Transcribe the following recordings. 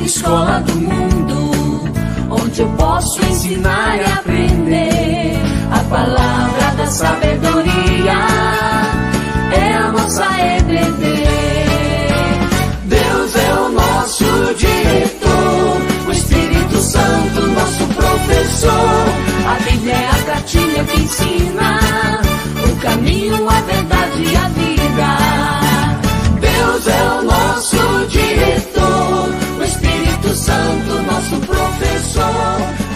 escola do mundo, onde eu posso ensinar e aprender. A palavra da sabedoria é a nossa EBD. Deus é o nosso diretor, o Espírito Santo nosso professor. A Bíblia é a cartilha que ensina o caminho, a verdade e a vida. Deus é o nosso diretor, o Espírito Santo nosso professor.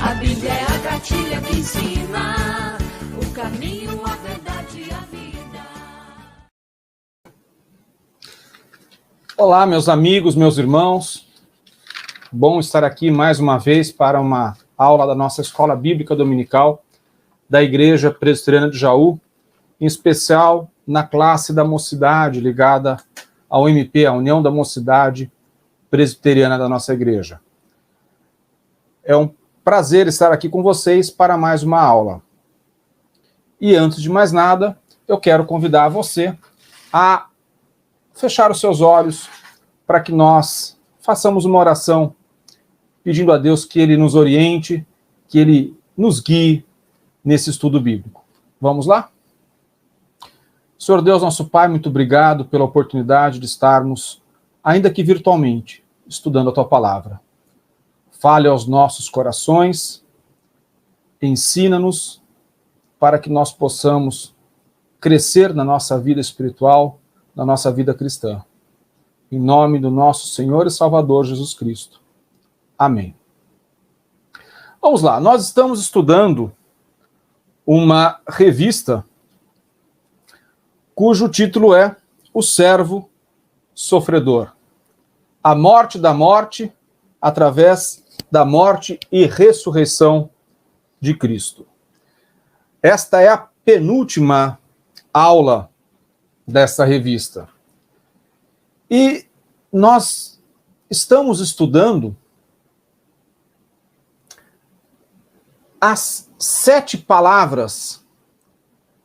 A Bíblia é a cartilha que ensina o caminho, a verdade e a vida. Olá, meus amigos, meus irmãos. Bom estar aqui mais uma vez para uma aula da nossa Escola Bíblica Dominical da Igreja Presbiteriana de Jaú, em especial na classe da Mocidade, ligada ao MP, a União da Mocidade Presbiteriana da nossa igreja. É um prazer estar aqui com vocês para mais uma aula. E antes de mais nada, eu quero convidar você a fechar os seus olhos para que nós façamos uma oração pedindo a Deus que Ele nos oriente, que Ele nos guie nesse estudo bíblico. Vamos lá? Senhor Deus, nosso Pai, muito obrigado pela oportunidade de estarmos, ainda que virtualmente, estudando a Tua Palavra. Fale aos nossos corações, ensina-nos para que nós possamos crescer na nossa vida espiritual, na nossa vida cristã. Em nome do nosso Senhor e Salvador Jesus Cristo. Amém. Vamos lá, nós estamos estudando uma revista cujo título é O Servo Sofredor. A morte da morte através da morte e ressurreição de Cristo. Esta é a penúltima aula dessa revista. E nós estamos estudando as 7 palavras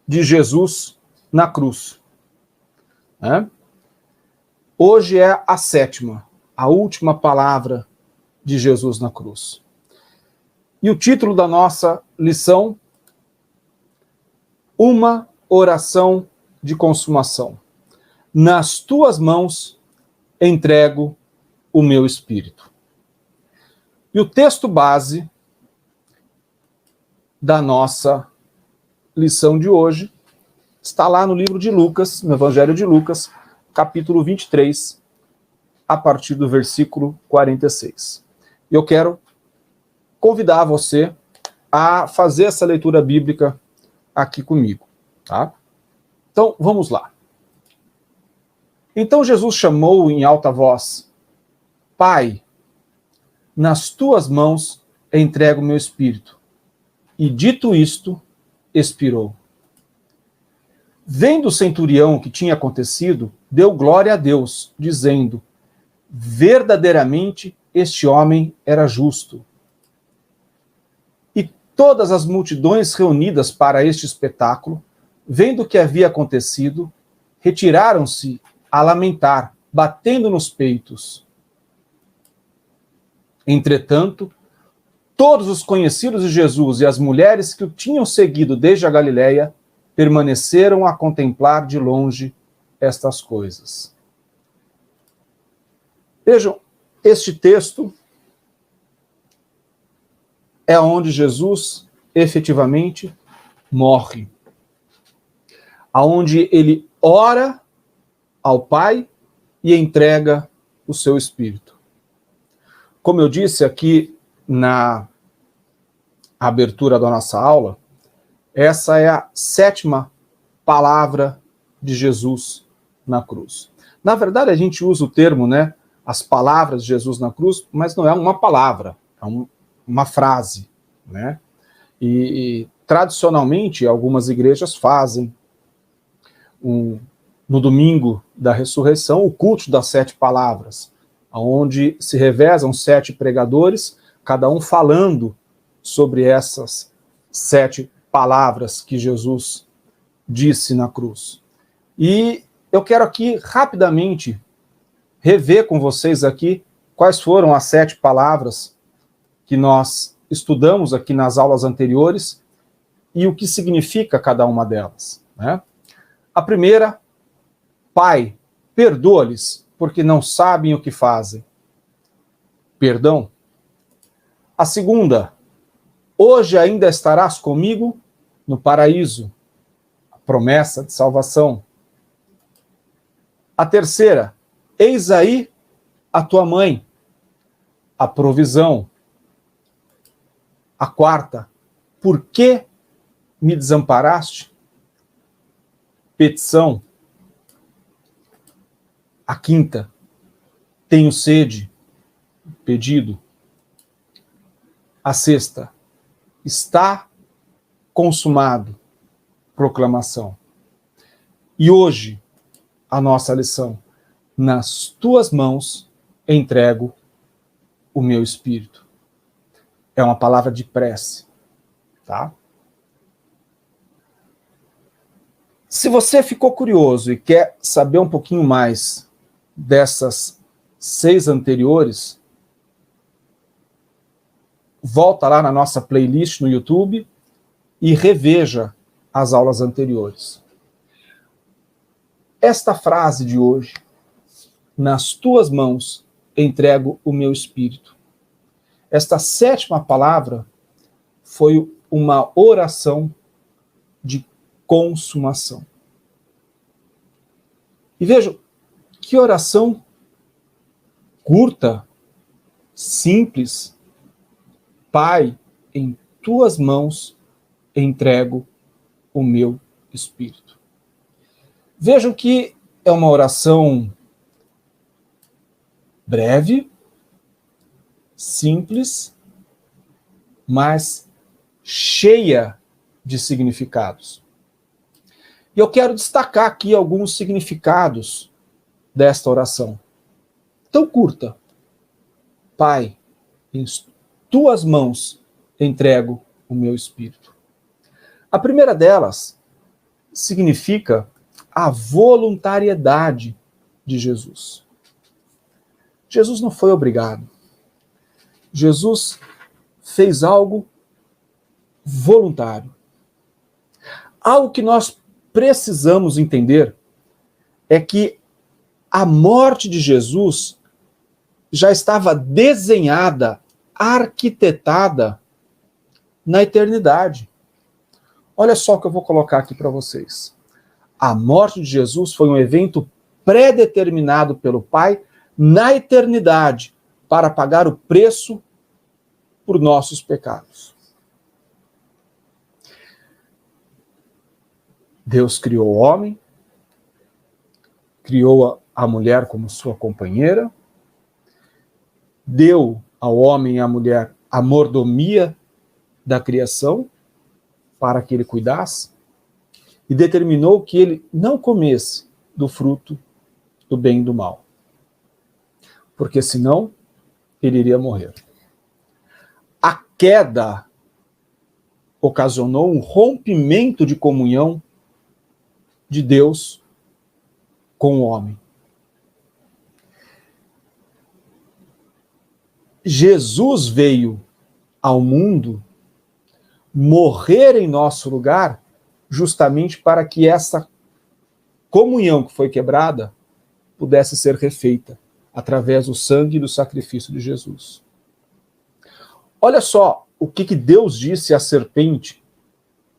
de Jesus na cruz. Hoje é a 7ª, a última palavra de Jesus na cruz. E o título da nossa lição: Uma oração de consumação. Nas tuas mãos entrego o meu espírito. E o texto base da nossa lição de hoje está lá no livro de Lucas, no Evangelho de Lucas, capítulo 23, a partir do versículo 46. Eu quero convidar você a fazer essa leitura bíblica aqui comigo, tá? Então, vamos lá. Então Jesus chamou em alta voz: Pai, nas tuas mãos entrego o meu espírito. E dito isto, expirou. Vendo o centurião o que tinha acontecido, deu glória a Deus, dizendo: verdadeiramente este homem era justo. E todas as multidões reunidas para este espetáculo, vendo o que havia acontecido, retiraram-se a lamentar, batendo nos peitos. Entretanto, todos os conhecidos de Jesus e as mulheres que o tinham seguido desde a Galileia permaneceram a contemplar de longe estas coisas. Vejam, este texto é onde Jesus efetivamente morre. Aonde ele ora ao Pai e entrega o seu espírito. Como eu disse aqui na abertura da nossa aula, essa é a 7ª palavra de Jesus na cruz. Na verdade, a gente usa o termo, as palavras de Jesus na cruz, mas não é uma palavra, é uma frase, E tradicionalmente, algumas igrejas fazem no domingo da ressurreição o culto das 7 palavras, onde se revezam 7 pregadores, cada um falando sobre essas 7 palavras que Jesus disse na cruz. E eu quero aqui rapidamente rever com vocês aqui quais foram as 7 palavras que nós estudamos aqui nas aulas anteriores e o que significa cada uma delas, né? A primeira, Pai, perdoa-lhes, porque não sabem o que fazem. Perdão. A segunda, hoje ainda estarás comigo no paraíso. A promessa de salvação. A terceira, eis aí a tua mãe. A provisão. A quarta, por que me desamparaste? Petição. A quinta, tenho sede. Pedido. A sexta, está consumado. Proclamação. E hoje, a nossa lição, nas tuas mãos entrego o meu espírito. É uma palavra de prece, tá? Se você ficou curioso e quer saber um pouquinho mais dessas 6 anteriores, volta lá na nossa playlist no YouTube e reveja as aulas anteriores. Esta frase de hoje, nas tuas mãos entrego o meu espírito. Esta 7ª palavra foi uma oração de consumação. E vejam, que oração curta, simples. Pai, em tuas mãos entrego o meu espírito. Vejam que é uma oração breve, simples, mas cheia de significados. E eu quero destacar aqui alguns significados desta oração. Tão curta. Pai, em tuas mãos entrego o meu espírito. A primeira delas significa a voluntariedade de Jesus. Jesus não foi obrigado. Jesus fez algo voluntário. Algo que nós precisamos entender é que a morte de Jesus já estava desenhada, arquitetada na eternidade. Olha só o que eu vou colocar aqui para vocês. A morte de Jesus foi um evento pré-determinado pelo Pai na eternidade para pagar o preço por nossos pecados. Deus criou o homem, criou a mulher como sua companheira, deu ao homem e à mulher a mordomia da criação para que ele cuidasse e determinou que ele não comesse do fruto do bem e do mal, porque senão ele iria morrer. A queda ocasionou um rompimento de comunhão de Deus com o homem. Jesus veio ao mundo morrer em nosso lugar justamente para que essa comunhão que foi quebrada pudesse ser refeita através do sangue e do sacrifício de Jesus. Olha só o que Deus disse à serpente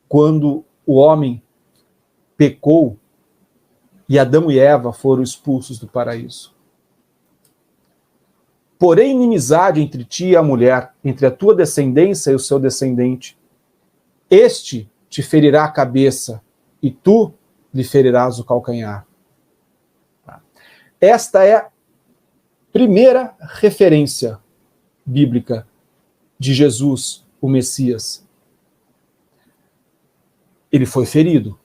quando o homem pecou e Adão e Eva foram expulsos do paraíso. Porém, inimizade entre ti e a mulher, entre a tua descendência e o seu descendente. Este te ferirá a cabeça e tu lhe ferirás o calcanhar. Esta é a primeira referência bíblica de Jesus, o Messias. Ele foi ferido.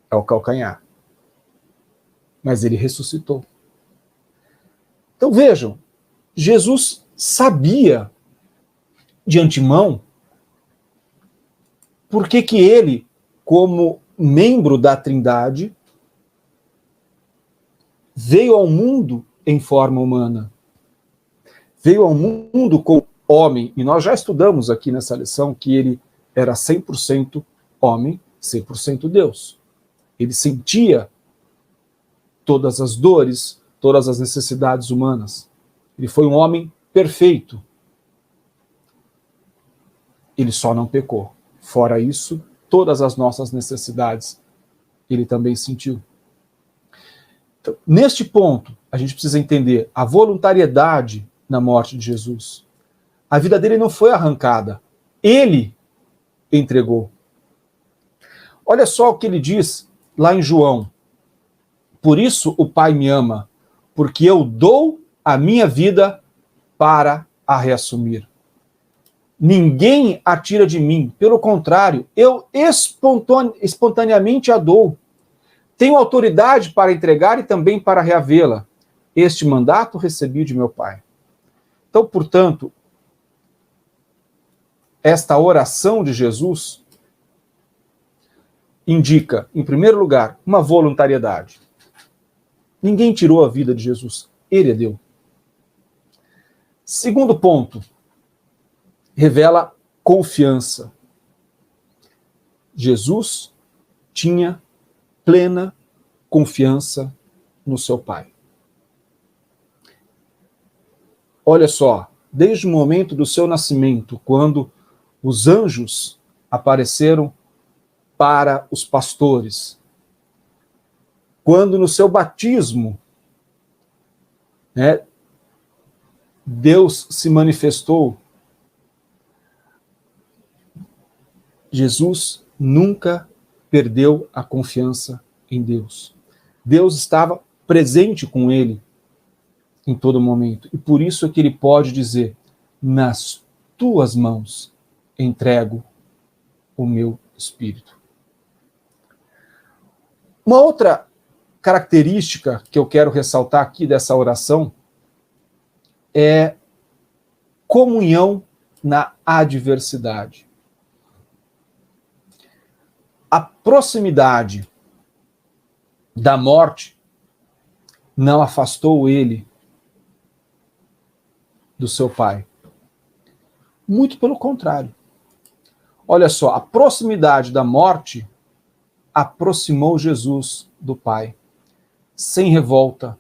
É o calcanhar. Mas ele ressuscitou. Então vejam, Jesus sabia de antemão por que ele, como membro da Trindade, veio ao mundo em forma humana. veio ao mundo como homem, e nós já estudamos aqui nessa lição que ele era 100% homem, 100% Deus. Ele sentia todas as dores, todas as necessidades humanas. Ele foi um homem perfeito. Ele só não pecou. Fora isso, todas as nossas necessidades ele também sentiu. Então, neste ponto, a gente precisa entender a voluntariedade na morte de Jesus. A vida dele não foi arrancada. Ele entregou. Olha só o que ele diz lá em João. Por isso o Pai me ama, porque eu dou a minha vida para a reassumir. Ninguém a tira de mim, pelo contrário, eu espontaneamente a dou. Tenho autoridade para entregar e também para reavê-la. Este mandato recebi de meu Pai. Então, portanto, esta oração de Jesus indica, em primeiro lugar, uma voluntariedade. Ninguém tirou a vida de Jesus, ele a deu. Segundo ponto, revela confiança. Jesus tinha plena confiança no seu Pai. Olha só, desde o momento do seu nascimento, quando os anjos apareceram para os pastores, quando no seu batismo, Deus se manifestou, Jesus nunca perdeu a confiança em Deus. Deus estava presente com ele em todo momento. E por isso é que ele pode dizer, nas tuas mãos entrego o meu espírito. Uma outra característica que eu quero ressaltar aqui dessa oração é comunhão na adversidade. A proximidade da morte não afastou ele do seu Pai. Muito pelo contrário. Olha só, a proximidade da morte aproximou Jesus do Pai, sem revolta.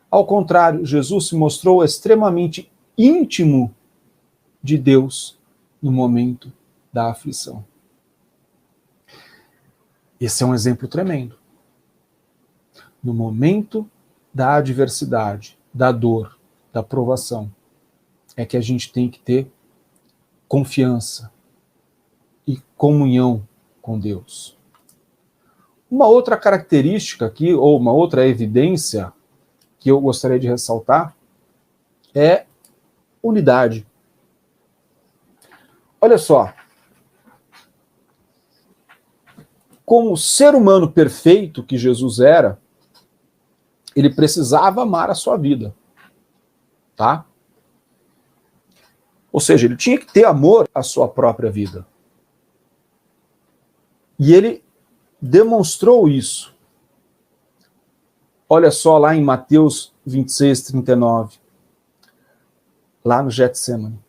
Ao contrário, Jesus se mostrou extremamente íntimo de Deus no momento da aflição. Esse é um exemplo tremendo. No momento da adversidade, da dor, da provação, é que a gente tem que ter confiança e comunhão com Deus. Uma outra característica aqui, ou uma outra evidência que eu gostaria de ressaltar, é unidade. Olha só, como ser humano perfeito que Jesus era, ele precisava amar a sua vida, tá? Ou seja, ele tinha que ter amor à sua própria vida. E ele demonstrou isso. Olha só lá em Mateus 26, 39. Lá no Getsemane.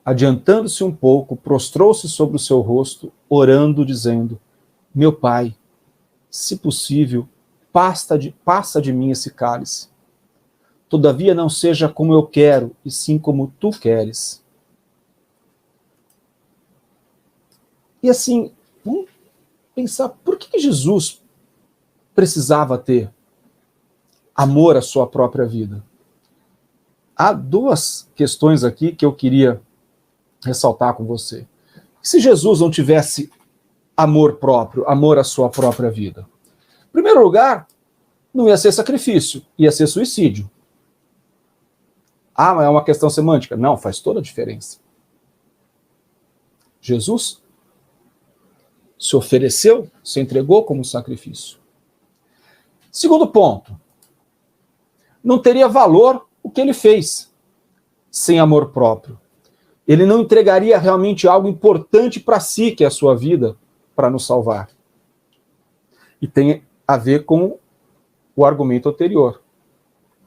Adiantando-se um pouco, prostrou-se sobre o seu rosto, orando, dizendo, meu Pai, se possível, passa de mim esse cálice. Todavia não seja como eu quero, e sim como tu queres. E assim, vamos pensar, por que Jesus precisava ter amor à sua própria vida? Há duas questões aqui que eu queria ressaltar com você. Se Jesus não tivesse amor próprio, amor à sua própria vida, em primeiro lugar, não ia ser sacrifício, ia ser suicídio. Ah, mas é uma questão semântica. Não, faz toda a diferença. Jesus se ofereceu, se entregou como sacrifício. Segundo ponto, não teria valor o que ele fez sem amor próprio. Ele não entregaria realmente algo importante para si, que é a sua vida, para nos salvar. E tem a ver com o argumento anterior.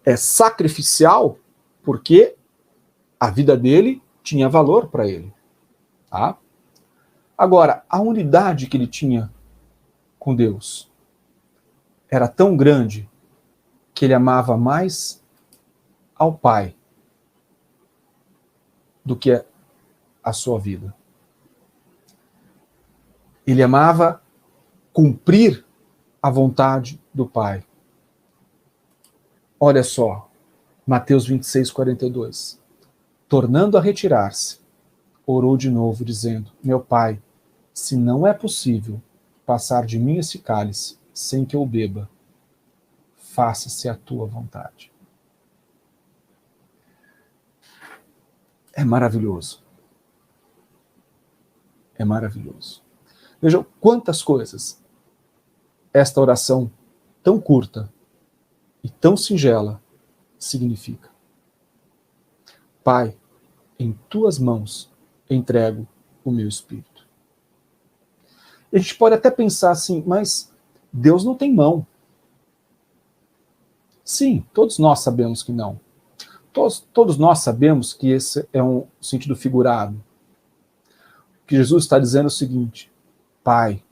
É sacrificial porque A vida dele tinha valor para ele. Tá? Agora, a unidade que ele tinha com Deus era tão grande que ele amava mais ao Pai do que a sua vida. Ele amava cumprir a vontade do Pai. Olha só, Mateus 26, 42. Tornando a retirar-se, orou de novo, dizendo: Meu Pai, se não é possível passar de mim esse cálice sem que eu beba, faça-se a tua vontade. É maravilhoso. É maravilhoso. Vejam quantas coisas esta oração tão curta e tão singela significa. Pai, em tuas mãos entrego o meu espírito. E a gente pode até pensar assim, mas Deus não tem mão. Sim, todos nós sabemos que não. Todos nós sabemos que esse é um sentido figurado. O que Jesus está dizendo é o seguinte: Pai,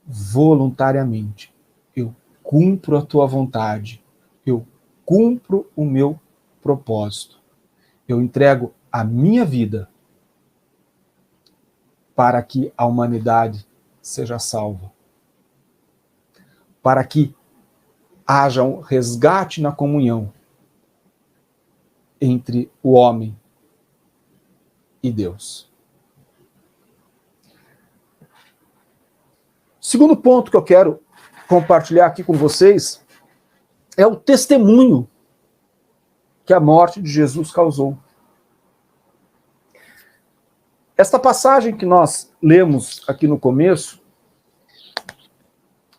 voluntariamente, eu cumpro a tua vontade, eu cumpro o meu propósito, eu entrego a minha vida para que a humanidade seja salva, para que haja um resgate na comunhão entre o homem e Deus. Segundo ponto que eu quero compartilhar aqui com vocês é o testemunho que a morte de Jesus causou. Esta passagem que nós lemos aqui no começo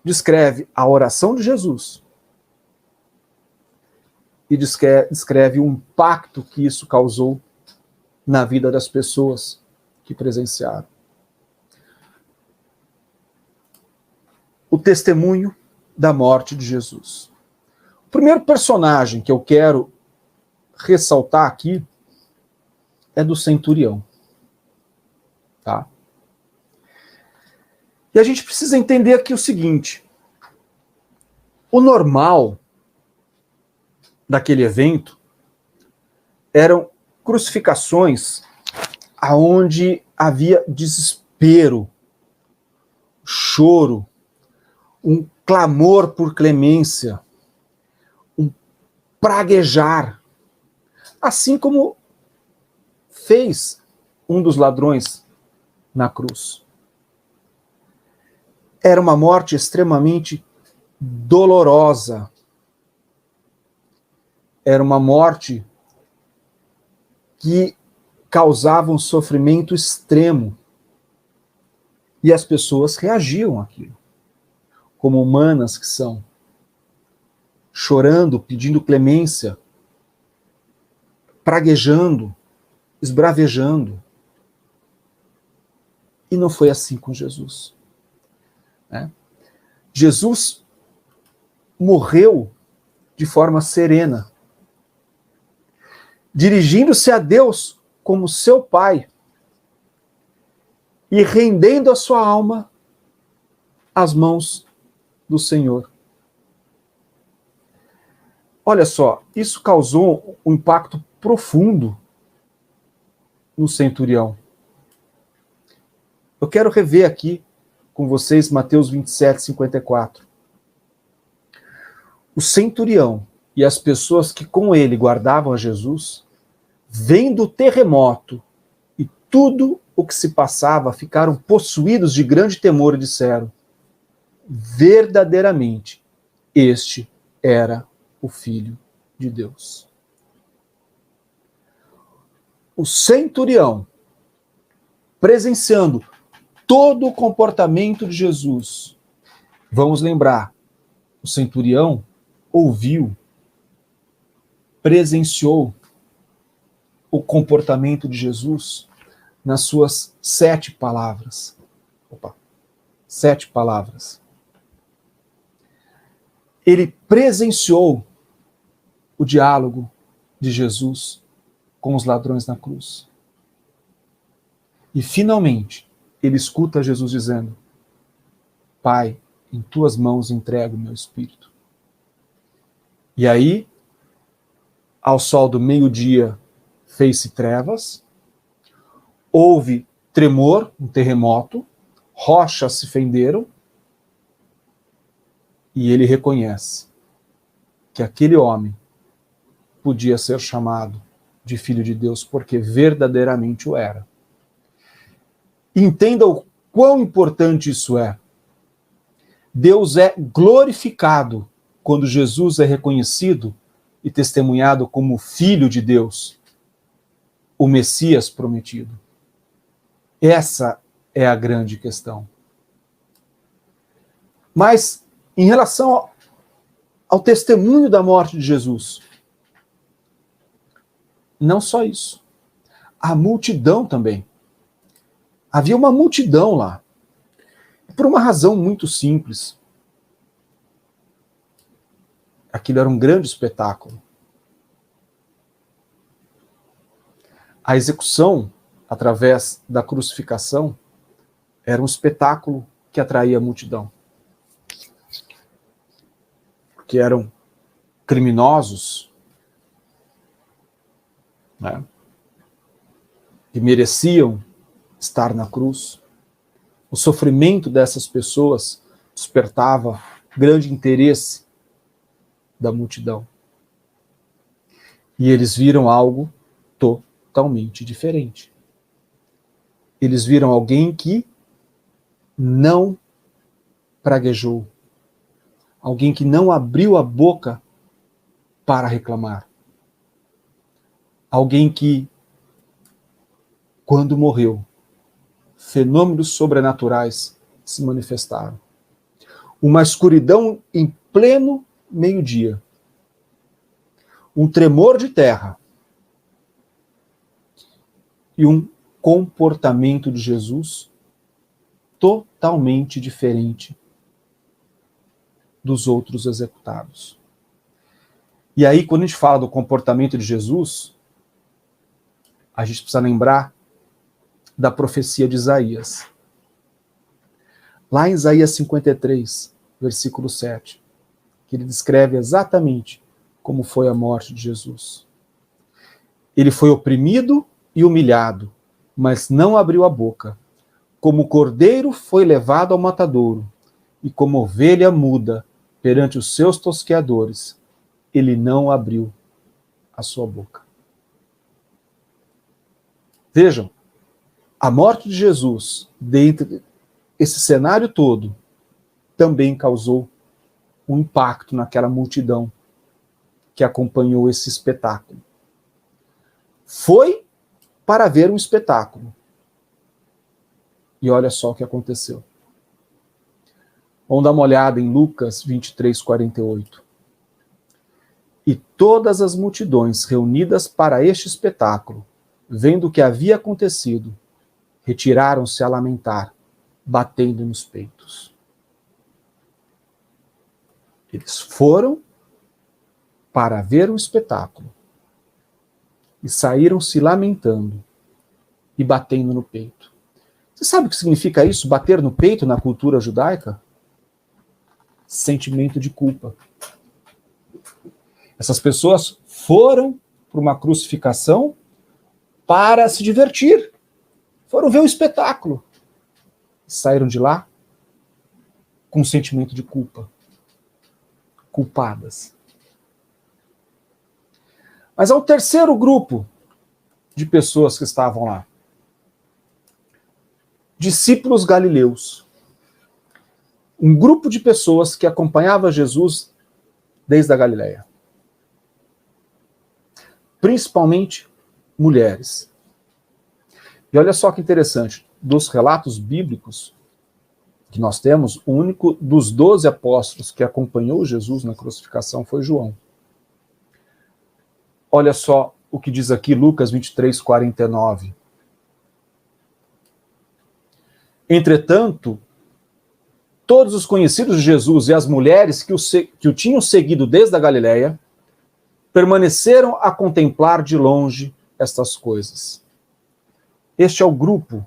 descreve a oração de Jesus e descreve o impacto que isso causou na vida das pessoas que presenciaram. O testemunho da morte de Jesus. O primeiro personagem que eu quero ressaltar aqui é do centurião. Tá? E a gente precisa entender aqui o seguinte: o normal daquele evento eram crucificações aonde havia desespero, choro, um clamor por clemência, um praguejar, assim como fez um dos ladrões na cruz. Era uma morte extremamente dolorosa. Era uma morte que causava um sofrimento extremo. E as pessoas reagiam àquilo, como humanas que são, chorando, pedindo clemência, praguejando, esbravejando. E não foi assim com Jesus. Né? Jesus morreu de forma serena, dirigindo-se a Deus como seu Pai e rendendo a sua alma às mãos do Senhor. Olha só, isso causou um impacto profundo no centurião. Eu quero rever aqui com vocês Mateus 27, 54. O centurião e as pessoas que com ele guardavam a Jesus, vendo o terremoto e tudo o que se passava, ficaram possuídos de grande temor e disseram: verdadeiramente, este era o Filho de Deus. O centurião, presenciando todo o comportamento de Jesus, vamos lembrar, o centurião ouviu, presenciou o comportamento de Jesus nas suas 7 palavras. 7 palavras. Ele presenciou o diálogo de Jesus com os ladrões na cruz. E finalmente, ele escuta Jesus dizendo: Pai, em tuas mãos entrego o meu espírito. E aí, ao sol do meio-dia, fez-se trevas, houve tremor, um terremoto, rochas se fenderam, e ele reconhece que aquele homem podia ser chamado de Filho de Deus, porque verdadeiramente o era. Entenda o quão importante isso é. Deus é glorificado quando Jesus é reconhecido e testemunhado como Filho de Deus, o Messias prometido. Essa é a grande questão. Mas, em relação ao testemunho da morte de Jesus, não só isso. A multidão também. Havia uma multidão lá. Por uma razão muito simples. Aquilo era um grande espetáculo. A execução, através da crucificação, era um espetáculo que atraía a multidão. Porque eram criminosos, né, que mereciam estar na cruz. O sofrimento dessas pessoas despertava grande interesse da multidão. E eles viram algo totalmente diferente. Eles viram alguém que não praguejou, alguém que não abriu a boca para reclamar, alguém que, quando morreu, fenômenos sobrenaturais se manifestaram. Uma escuridão em pleno meio-dia, um tremor de terra e um comportamento de Jesus totalmente diferente dos outros executados. E aí, quando a gente fala do comportamento de Jesus, a gente precisa lembrar da profecia de Isaías. Lá em Isaías 53, versículo 7, que ele descreve exatamente como foi a morte de Jesus. Ele foi oprimido e humilhado, mas não abriu a boca. Como cordeiro foi levado ao matadouro, e como ovelha muda perante os seus tosqueadores, ele não abriu a sua boca. Vejam, a morte de Jesus, dentro desse cenário todo, também causou um impacto naquela multidão que acompanhou esse espetáculo. Foi para ver um espetáculo. E olha só o que aconteceu. Vamos dar uma olhada em Lucas 23, 48. E todas as multidões reunidas para este espetáculo, vendo o que havia acontecido, retiraram-se a lamentar, batendo nos peitos. Eles foram para ver um espetáculo e saíram se lamentando e batendo no peito. Você sabe o que significa isso, bater no peito na cultura judaica? Sentimento de culpa. Essas pessoas foram para uma crucificação para se divertir. Foram ver um espetáculo. Saíram de lá com um sentimento de culpa. Culpadas. Mas há um terceiro grupo de pessoas que estavam lá. Discípulos galileus. Um grupo de pessoas que acompanhava Jesus desde a Galileia. Principalmente mulheres. E olha só que interessante, dos relatos bíblicos que nós temos, o único dos 12 apóstolos que acompanhou Jesus na crucificação foi João. Olha só o que diz aqui Lucas 23, 49. Entretanto, todos os conhecidos de Jesus e as mulheres que o tinham seguido desde a Galileia permaneceram a contemplar de longe estas coisas. Este é o grupo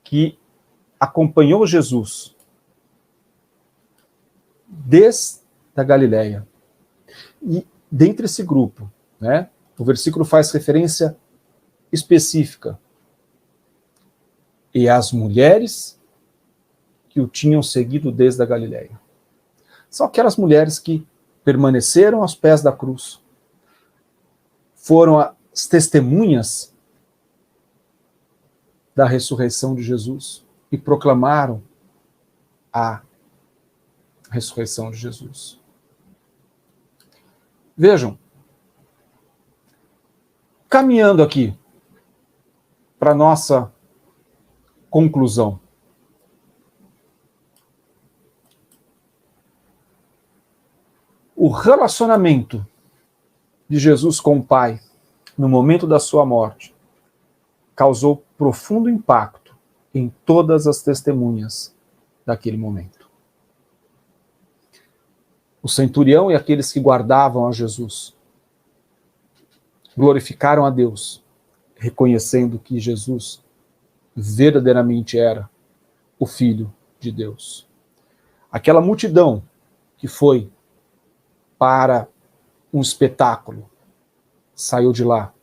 que acompanhou Jesus desde a Galileia. E dentre esse grupo, né, o versículo faz referência específica. E as mulheres que o tinham seguido desde a Galileia. São aquelas mulheres que permaneceram aos pés da cruz, foram as testemunhas da ressurreição de Jesus e proclamaram a ressurreição de Jesus. Vejam, caminhando aqui para a nossa conclusão. O relacionamento de Jesus com o Pai no momento da sua morte causou profundo impacto em todas as testemunhas daquele momento. O centurião e aqueles que guardavam a Jesus glorificaram a Deus, reconhecendo que Jesus verdadeiramente era o Filho de Deus. Aquela multidão que foi para um espetáculo saiu de lá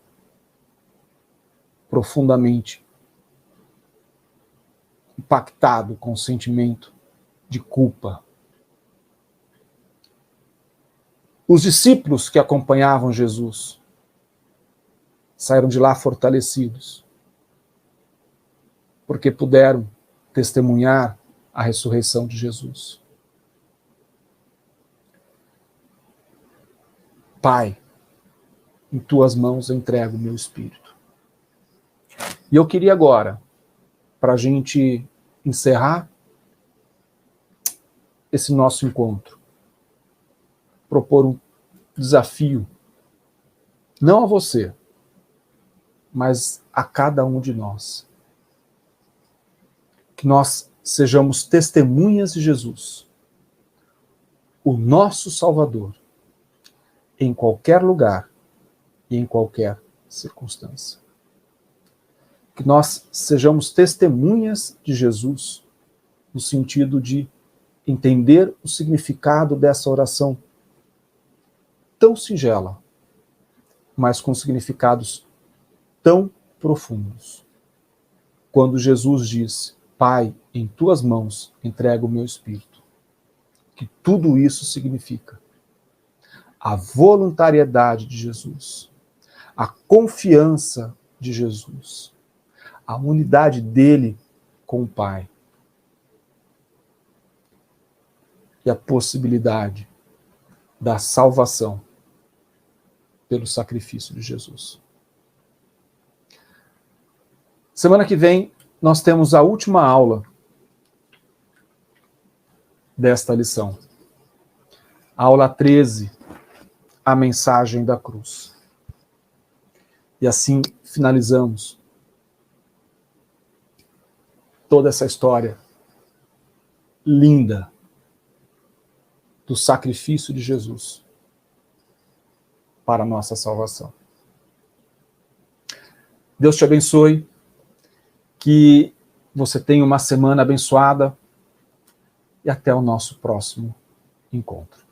profundamente impactado com o sentimento de culpa. Os discípulos que acompanhavam Jesus saíram de lá fortalecidos, porque puderam testemunhar a ressurreição de Jesus. Pai, em tuas mãos eu entrego o meu espírito. E eu queria agora, para a gente encerrar esse nosso encontro, propor um desafio, não a você, mas a cada um de nós. Que nós sejamos testemunhas de Jesus, o nosso Salvador, em qualquer lugar e em qualquer circunstância. Que nós sejamos testemunhas de Jesus, no sentido de entender o significado dessa oração tão singela, mas com significados tão profundos. Quando Jesus diz: Pai, em tuas mãos entrego o meu espírito. Que tudo isso significa a voluntariedade de Jesus, a confiança de Jesus, a unidade dele com o Pai e a possibilidade da salvação pelo sacrifício de Jesus. Semana que vem nós temos a última aula desta lição. Aula 13, a mensagem da cruz. E assim finalizamos toda essa história linda do sacrifício de Jesus para a nossa salvação. Deus te abençoe, que você tenha uma semana abençoada e até o nosso próximo encontro.